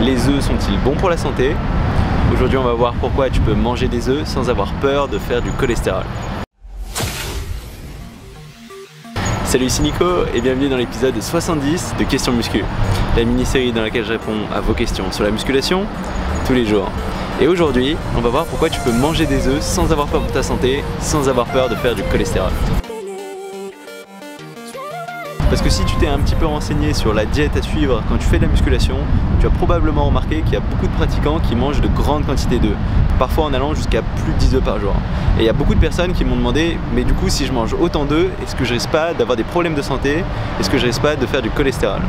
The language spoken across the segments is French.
Les œufs sont-ils bons pour la santé? Aujourd'hui, on va voir pourquoi tu peux manger des œufs sans avoir peur de faire du cholestérol. Salut, ici Nico et bienvenue dans l'épisode 70 de Questions Muscu, la mini-série dans laquelle je réponds à vos questions sur la musculation tous les jours. Et aujourd'hui, on va voir pourquoi tu peux manger des œufs sans avoir peur pour ta santé, sans avoir peur de faire du cholestérol. Parce que si tu t'es un petit peu renseigné sur la diète à suivre quand tu fais de la musculation, tu as probablement remarqué qu'il y a beaucoup de pratiquants qui mangent de grandes quantités d'œufs, parfois en allant jusqu'à plus de 10 œufs par jour. Et il y a beaucoup de personnes qui m'ont demandé, mais du coup si je mange autant d'œufs, est-ce que je risque pas d'avoir des problèmes de santé? Est-ce que je risque pas de faire du cholestérol?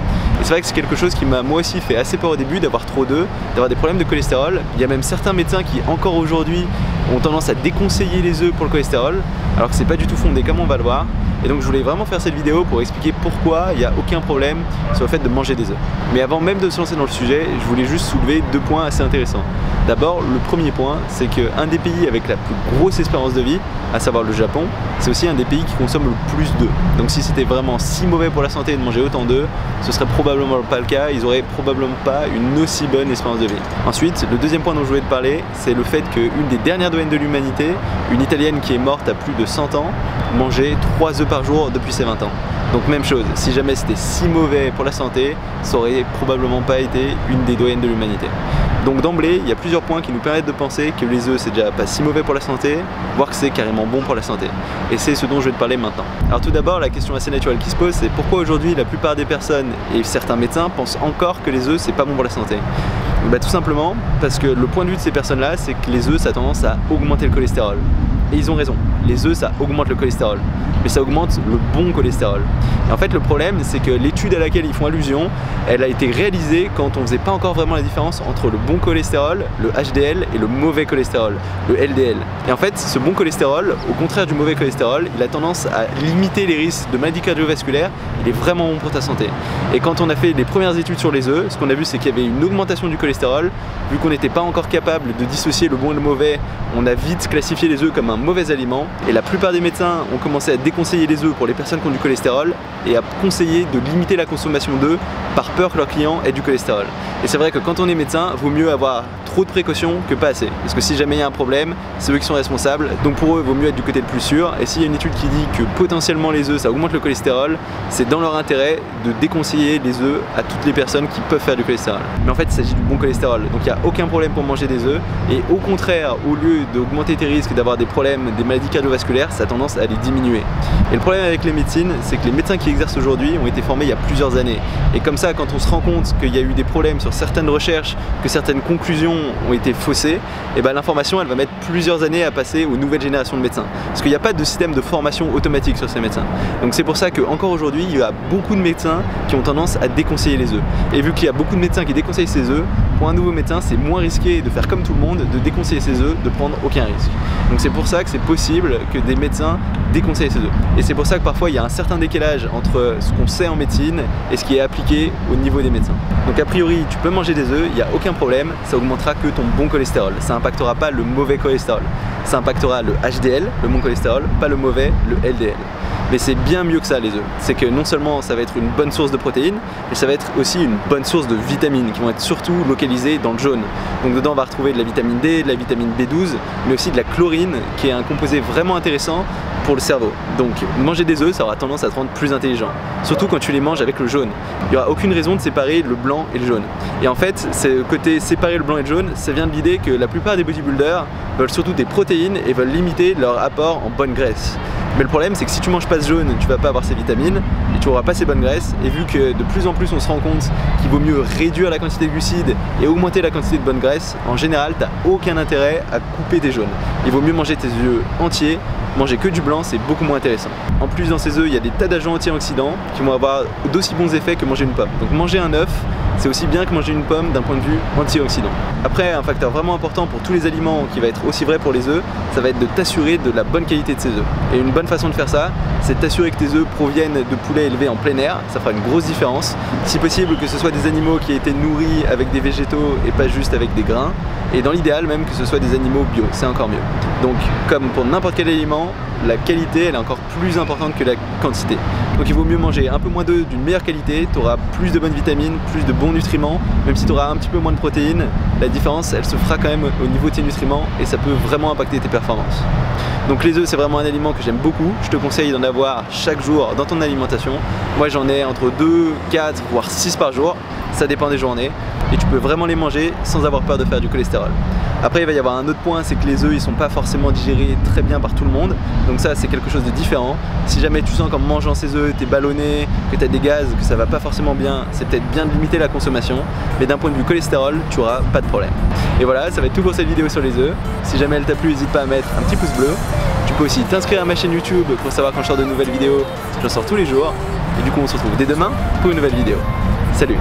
Et c'est vrai que c'est quelque chose qui m'a moi aussi fait assez peur au début, d'avoir trop d'œufs, d'avoir des problèmes de cholestérol. Il y a même certains médecins qui encore aujourd'hui ont tendance à déconseiller les œufs pour le cholestérol, alors que c'est pas du tout fondé comme on va le voir. Et donc je voulais vraiment faire cette vidéo pour expliquer pourquoi il n'y a aucun problème sur le fait de manger des œufs. Mais avant même de se lancer dans le sujet, je voulais juste soulever deux points assez intéressants. D'abord, le premier point, c'est qu'un des pays avec la plus grosse espérance de vie, à savoir le Japon, c'est aussi un des pays qui consomme le plus d'œufs. Donc si c'était vraiment si mauvais pour la santé de manger autant d'œufs, ce serait probablement pas le cas, ils auraient probablement pas une aussi bonne espérance de vie. Ensuite, le deuxième point dont je voulais te parler, c'est le fait qu'une des dernières doyennes de l'humanité, une Italienne qui est morte à plus de 100 ans, mangeait 3 œufs par jour depuis ses 20 ans. Donc même chose, si jamais c'était si mauvais pour la santé, ça aurait probablement pas été une des doyennes de l'humanité. Donc d'emblée, il y a plusieurs points qui nous permettent de penser que les œufs c'est déjà pas si mauvais pour la santé, voire que c'est carrément bon pour la santé. Et c'est ce dont je vais te parler maintenant. Alors tout d'abord, la question assez naturelle qui se pose, c'est pourquoi aujourd'hui la plupart des personnes et certains médecins pensent encore que les œufs c'est pas bon pour la santé? Bah, tout simplement parce que le point de vue de ces personnes-là, c'est que les œufs ça a tendance à augmenter le cholestérol. Et ils ont raison, les œufs ça augmente le cholestérol, mais ça augmente le bon cholestérol. Et en fait le problème c'est que l'étude à laquelle ils font allusion, elle a été réalisée quand on faisait pas encore vraiment la différence entre le bon cholestérol, le HDL et le mauvais cholestérol, le LDL. Et en fait ce bon cholestérol, au contraire du mauvais cholestérol, il a tendance à limiter les risques de maladies cardiovasculaires, il est vraiment bon pour ta santé. Et quand on a fait les premières études sur les œufs, ce qu'on a vu c'est qu'il y avait une augmentation du cholestérol, vu qu'on n'était pas encore capable de dissocier le bon et le mauvais, on a vite classifié les œufs comme un mauvais aliment et la plupart des médecins ont commencé à déconseiller les œufs pour les personnes qui ont du cholestérol et à conseiller de limiter la consommation d'œufs par peur que leurs clients aient du cholestérol. Et c'est vrai que quand on est médecin, vaut mieux avoir trop de précautions que pas assez. Parce que si jamais il y a un problème, c'est eux qui sont responsables. Donc pour eux, il vaut mieux être du côté le plus sûr. Et s'il y a une étude qui dit que potentiellement les œufs, ça augmente le cholestérol, c'est dans leur intérêt de déconseiller les œufs à toutes les personnes qui peuvent faire du cholestérol. Mais en fait, il s'agit du bon cholestérol. Donc il n'y a aucun problème pour manger des œufs. Et au contraire, au lieu d'augmenter tes risques d'avoir des problèmes, des maladies cardiovasculaires, ça a tendance à les diminuer. Et le problème avec les médecines, c'est que les médecins qui exercent aujourd'hui ont été formés il y a plusieurs années. Et comme ça, quand on se rend compte qu'il y a eu des problèmes sur certaines recherches, que certaines conclusions ont été faussées, et ben l'information elle va mettre plusieurs années à passer aux nouvelles générations de médecins. Parce qu'il n'y a pas de système de formation automatique sur ces médecins. Donc c'est pour ça qu'encore aujourd'hui, il y a beaucoup de médecins qui ont tendance à déconseiller les œufs. Et vu qu'il y a beaucoup de médecins qui déconseillent ces œufs, pour un nouveau médecin, c'est moins risqué de faire comme tout le monde, de déconseiller ses œufs, de prendre aucun risque. Donc c'est pour ça que c'est possible que des médecins déconseillent ces œufs. Et c'est pour ça que parfois il y a un certain décalage entre ce qu'on sait en médecine et ce qui est appliqué au niveau des médecins. Donc a priori, tu peux manger des œufs, il n'y a aucun problème, ça augmentera que ton bon cholestérol. Ça n'impactera pas le mauvais cholestérol. Ça impactera le HDL, le bon cholestérol, pas le mauvais, le LDL. Mais c'est bien mieux que ça les œufs. C'est que non seulement ça va être une bonne source de protéines, mais ça va être aussi une bonne source de vitamines qui vont être surtout localisées dans le jaune. Donc dedans on va retrouver de la vitamine D, de la vitamine B12, mais aussi de la chlorine qui est un composé vraiment intéressant pour le cerveau. Donc manger des œufs ça aura tendance à te rendre plus intelligent. Surtout quand tu les manges avec le jaune. Il n'y aura aucune raison de séparer le blanc et le jaune. Et en fait, ce côté séparer le blanc et le jaune, ça vient de l'idée que la plupart des bodybuilders veulent surtout des protéines et veulent limiter leur apport en bonne graisse. Mais le problème c'est que si tu manges pas ce jaune, tu vas pas avoir ces vitamines et tu auras pas ces bonnes graisses. Et vu que de plus en plus on se rend compte qu'il vaut mieux réduire la quantité de glucides et augmenter la quantité de bonnes graisses, en général t'as aucun intérêt à couper tes jaunes. Il vaut mieux manger tes œufs entiers, manger que du blanc c'est beaucoup moins intéressant. En plus dans ces œufs il y a des tas d'agents antioxydants qui vont avoir d'aussi bons effets que manger une pomme. Donc manger un œuf c'est aussi bien que manger une pomme d'un point de vue antioxydant. Après, un facteur vraiment important pour tous les aliments qui va être aussi vrai pour les œufs, ça va être de t'assurer de la bonne qualité de ces œufs. Et une bonne façon de faire ça, c'est de t'assurer que tes œufs proviennent de poulets élevés en plein air, ça fera une grosse différence. Si possible que ce soit des animaux qui aient été nourris avec des végétaux et pas juste avec des grains. Et dans l'idéal même que ce soit des animaux bio, c'est encore mieux. Donc comme pour n'importe quel aliment, la qualité elle est encore plus importante que la quantité. Donc il vaut mieux manger un peu moins d'œufs d'une meilleure qualité, tu auras plus de bonnes vitamines, plus de bons nutriments, même si tu auras un petit peu moins de protéines, la différence elle se fera quand même au niveau de tes nutriments et ça peut vraiment impacter tes performances. Donc les œufs c'est vraiment un aliment que j'aime beaucoup, je te conseille d'en avoir chaque jour dans ton alimentation. Moi j'en ai entre 2, 4 voire 6 par jour, ça dépend des journées et tu peux vraiment les manger sans avoir peur de faire du cholestérol. Après il va y avoir un autre point, c'est que les œufs ils sont pas forcément digérés très bien par tout le monde, donc ça c'est quelque chose de différent. Si jamais tu sens qu'en mangeant ces œufs t'es ballonné, que tu as des gaz, que ça va pas forcément bien, c'est peut-être bien de limiter la consommation, mais d'un point de vue cholestérol tu auras pas de problème. Et voilà, ça va être tout pour cette vidéo sur les œufs. Si jamais elle t'a plu, n'hésite pas à mettre un petit pouce bleu. Tu peux aussi t'inscrire à ma chaîne YouTube pour savoir quand je sors de nouvelles vidéos, j'en sors tous les jours. Et du coup on se retrouve dès demain pour une nouvelle vidéo. Salut!